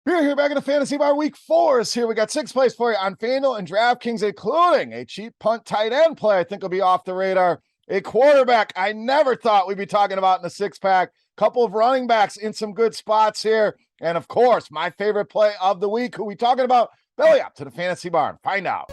We're here back in the Fantasy Bar. Week 4 is here. We got 6 plays for you on FanDuel and DraftKings, including a cheap punt tight end play I think will be off the radar. A quarterback I never thought we'd be talking about in a 6-pack. Couple of running backs in some good spots here. And, of course, my favorite play of the week. Who we talking about? Belly up to the Fantasy Barn. Find out.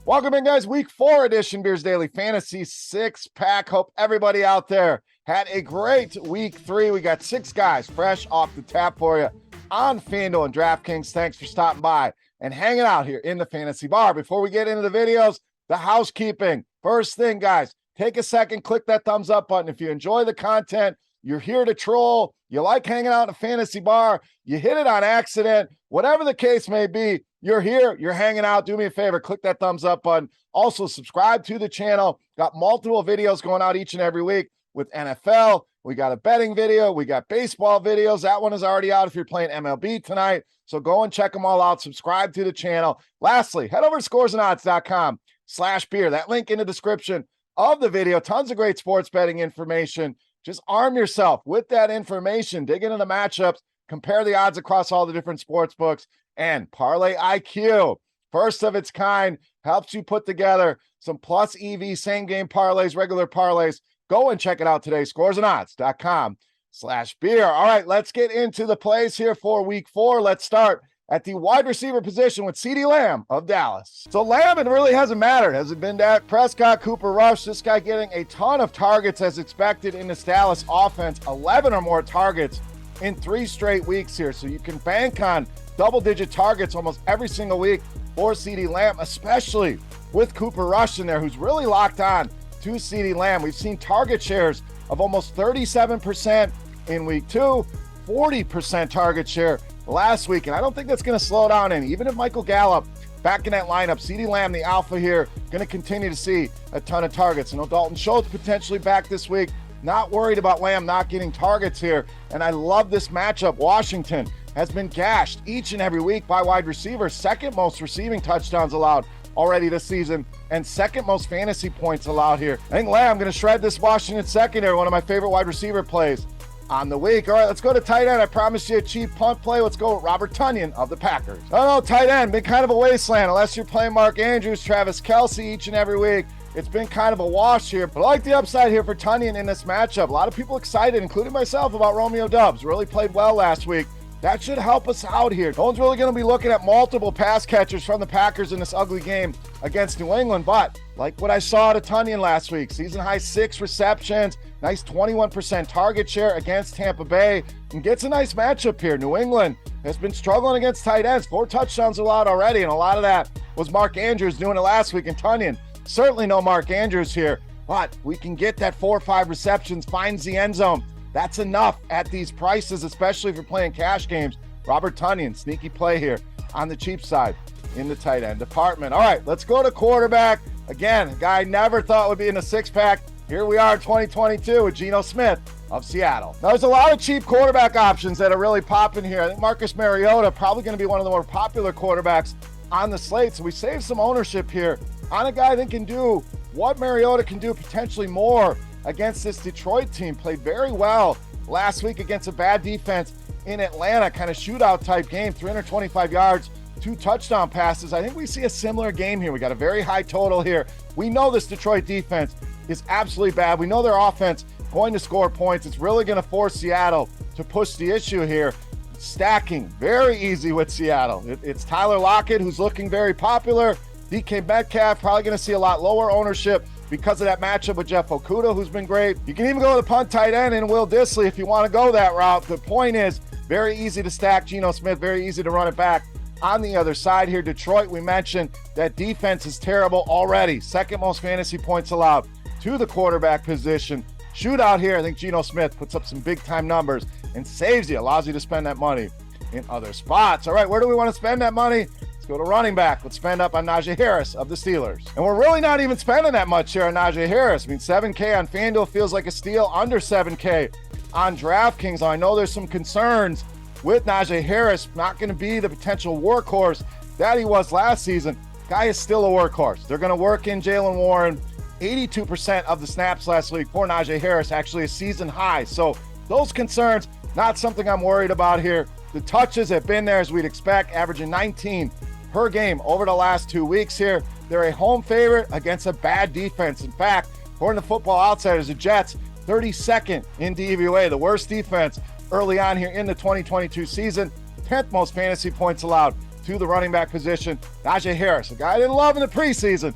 Welcome in, guys. Week 4 edition Beers Daily Fantasy 6-pack. Hope everybody out there had a great week 3. We got 6 guys fresh off the tap for you on FanDuel and DraftKings. Thanks for stopping by and hanging out here in the Fantasy Bar. Before we get into the videos, the housekeeping. First thing, guys, take a second, click that thumbs up button. If you enjoy the content, you're here to troll, you like hanging out in a Fantasy Bar, you hit it on accident, whatever the case may be, you're here, you're hanging out. Do me a favor, click that thumbs up button. Also, subscribe to the channel. Got multiple videos going out each and every week with NFL. We got a betting video. We got baseball videos. That one is already out if you're playing MLB tonight. So go and check them all out. Subscribe to the channel. Lastly, head over to scoresandodds.com/beer. That link in the description of the video. Tons of great sports betting information. Just arm yourself with that information. Dig into the matchups. Compare the odds across all the different sports books. And Parlay IQ, first of its kind, helps you put together some plus EV same game parlays, regular parlays. Go and check it out today. Scoresandodds.com/beer. All right, let's get into the plays here for week 4. Let's start at the wide receiver position with CeeDee Lamb of Dallas. So Lamb, it really hasn't mattered. Has it been Dak Prescott, Cooper Rush? This guy getting a ton of targets as expected in this Dallas offense. 11 or more targets in 3 straight weeks here. So you can bank on double-digit targets almost every single week for CeeDee Lamb, especially with Cooper Rush in there, who's really locked on to CeeDee Lamb. We've seen target shares of almost 37% in week 2, 40% target share last week, and I don't think that's going to slow down any. Even if Michael Gallup back in that lineup, CeeDee Lamb, the alpha here, going to continue to see a ton of targets. I know Dalton Schultz potentially back this week. Not worried about Lamb not getting targets here, and I love this matchup. Washington has been gashed each and every week by wide receivers, second most receiving touchdowns allowed already this season, and second most fantasy points allowed here. I think Lamb going to shred this Washington secondary, one of my favorite wide receiver plays on the week. All right, let's go to tight end. I promised you a cheap punt play. Let's go with Robert Tonyan of the Packers. Oh no, tight end, been kind of a wasteland unless you're playing Mark Andrews, Travis Kelce each and every week. It's been kind of a wash here, but I like the upside here for Tonyan in this matchup. A lot of people excited, including myself, about Romeo Doubs. Really played well last week. That should help us out here. No one's really going to be looking at multiple pass catchers from the Packers in this ugly game against New England, but like what I saw at Tonyan last week, season high 6 receptions, nice 21% target share against Tampa Bay, and gets a nice matchup here. New England has been struggling against tight ends, 4 touchdowns allowed already, and a lot of that was Mark Andrews doing it last week, and Tonyan, certainly no Mark Andrews here, but we can get that 4 or 5 receptions, finds the end zone. That's enough at these prices, especially if you're playing cash games. Robert Tonyan, sneaky play here on the cheap side in the tight end department. All right, let's go to quarterback. Again, a guy I never thought would be in a 6-pack. Here we are in 2022 with Geno Smith of Seattle. Now, there's a lot of cheap quarterback options that are really popping here. I think Marcus Mariota probably going to be one of the more popular quarterbacks on the slate. So we saved some ownership here on a guy that can do what Mariota can do, potentially more against this Detroit team. Played very well last week against a bad defense in Atlanta, kind of shootout type game, 325 yards, 2 touchdown passes. I think we see a similar game here. We got a very high total here. We know this Detroit defense is absolutely bad. We know their offense going to score points. It's really going to force Seattle to push the issue here. Stacking very easy with Seattle. It's Tyler Lockett, who's looking very popular. DK Metcalf probably going to see a lot lower ownership because of that matchup with Jeff Okudah, who's been great. You can even go to the punt tight end and Will Dissly if you want to go that route. The point is, very easy to stack Geno Smith, very easy to run it back on the other side here. Detroit, we mentioned that defense is terrible already. Second most fantasy points allowed to the quarterback position. Shootout here, I think Geno Smith puts up some big-time numbers and saves you, allows you to spend that money in other spots. All right, where do we want to spend that money? Let's go to running back. Let's spend up on Naja Harris of the Steelers. And we're really not even spending that much here on Naja Harris. I mean, $7K on FanDuel feels like a steal, under $7K on DraftKings. I know there's some concerns with Naja Harris, not going to be the potential workhorse that he was last season. Guy is still a workhorse. They're going to work in Jaylen Warren. 82% of the snaps last week for Naja Harris, actually a season high. So those concerns, not something I'm worried about here. The touches have been there as we'd expect, averaging 19 per game over the last 2 weeks here. They're a home favorite against a bad defense. In fact, according to Football Outsiders, the Jets 32nd in DVOA, the worst defense early on here in the 2022 season. 10th most fantasy points allowed to the running back position. Naja Harris, a guy I didn't love in the preseason.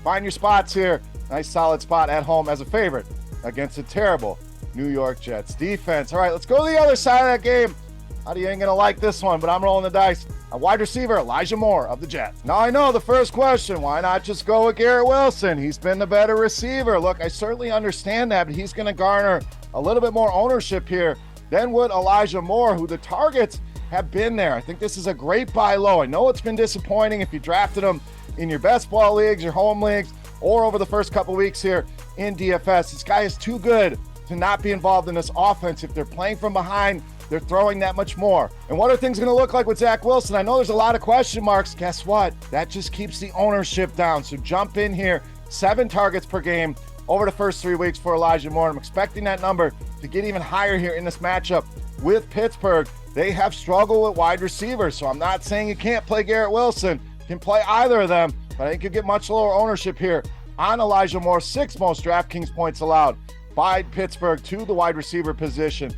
Find your spots here. Nice solid spot at home as a favorite against a terrible New York Jets defense. All right, let's go to the other side of that game. You ain't gonna like this one, but I'm rolling the dice. A wide receiver, Elijah Moore of the Jets. Now I know the first question, why not just go with Garrett Wilson? He's been the better receiver. Look, I certainly understand that, but he's gonna garner a little bit more ownership here than would Elijah Moore, who the targets have been there. I think this is a great buy low. I know it's been disappointing if you drafted him in your best ball leagues, your home leagues, or over the first couple weeks here in DFS. This guy is too good to not be involved in this offense. If they're playing from behind, they're throwing that much more. And what are things going to look like with Zach Wilson? I know there's a lot of question marks. Guess what? That just keeps the ownership down. So jump in here. 7 targets per game over the first 3 weeks for Elijah Moore. I'm expecting that number to get even higher here in this matchup with Pittsburgh. They have struggled with wide receivers. So I'm not saying you can't play Garrett Wilson. You can play either of them. But I think you get much lower ownership here on Elijah Moore. 6th most DraftKings points allowed by Pittsburgh to the wide receiver position.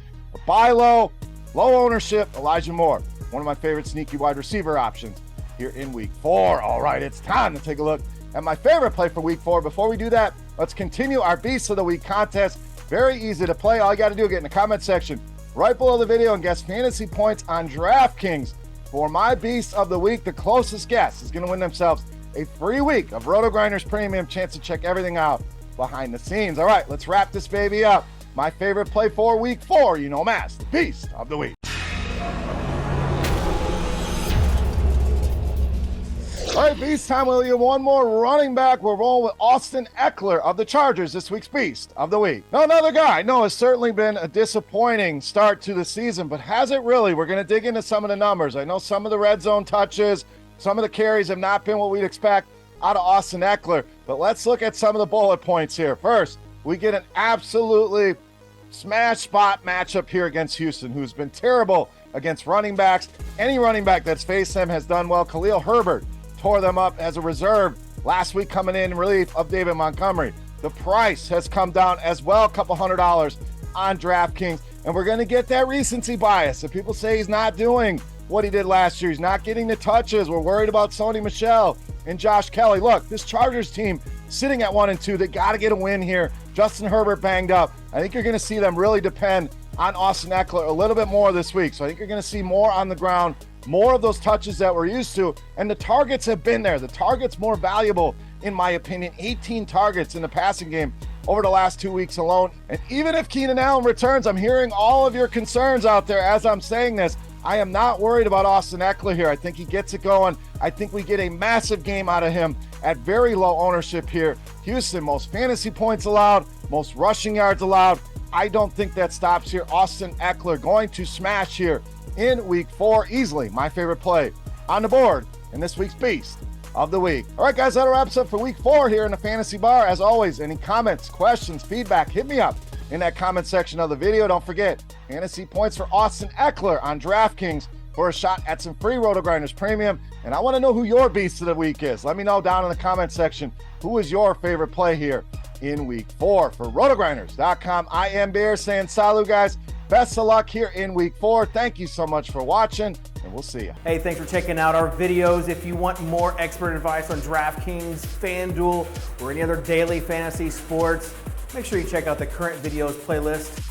Buy low, low ownership, Elijah Moore, one of my favorite sneaky wide receiver options here in week 4. All right, it's time to take a look at my favorite play for week 4. Before we do that, let's continue our Beast of the Week contest. Very easy to play. All you got to do is get in the comment section right below the video and guess fantasy points on DraftKings for my Beast of the Week. The closest guess is going to win themselves a free week of RotoGrinders Premium, chance to check everything out behind the scenes. All right, let's wrap this baby up. My favorite play for week 4, you know him as the Beast of the Week. All right, Beast time. We'll get one more running back. We're rolling with Austin Ekeler of the Chargers, this week's Beast of the Week. Now, another guy I know has certainly been a disappointing start to the season, but has it really? We're going to dig into some of the numbers. I know some of the red zone touches, some of the carries have not been what we'd expect out of Austin Ekeler, but let's look at some of the bullet points here. First, we get an absolutely smash spot matchup here against Houston, who's been terrible against running backs. Any running back that's faced them has done well. Khalil Herbert tore them up as a reserve last week, coming in relief of David Montgomery. The price has come down as well, a couple $100 on DraftKings, and we're going to get that recency bias. If people say he's not doing what he did last year, he's not getting the touches, we're worried about Sony Michel and Josh Kelly. Look, this Chargers team sitting at 1-2, they got to get a win here. Justin Herbert banged up. I think you're going to see them really depend on Austin Ekeler a little bit more this week. So I think you're going to see more on the ground, more of those touches that we're used to, and the targets have been there. The targets more valuable, in my opinion. 18 targets in the passing game over the last 2 weeks alone. And even if Keenan Allen returns, I'm hearing all of your concerns out there as I'm saying this. I am not worried about Austin Ekeler here. I think he gets it going. I think we get a massive game out of him at very low ownership here. Houston, most fantasy points allowed, most rushing yards allowed. I don't think that stops here. Austin Ekeler going to smash here in week 4 easily. My favorite play on the board in this week's Beast of the Week. All right, guys, that wraps up for week 4 here in the Fantasy Bar. As always, any comments, questions, feedback, hit me up in that comment section of the video. Don't forget, fantasy points for Austin Ekeler on DraftKings for a shot at some free RotoGrinders Premium. And I want to know who your Beast of the Week is. Let me know down in the comment section who is your favorite play here in week 4. For RotoGrinders.com, I am Beer saying salut, guys. Best of luck here in week 4. Thank you so much for watching, and we'll see you. Hey, thanks for checking out our videos. If you want more expert advice on DraftKings, FanDuel, or any other daily fantasy sports, make sure you check out the current videos playlist.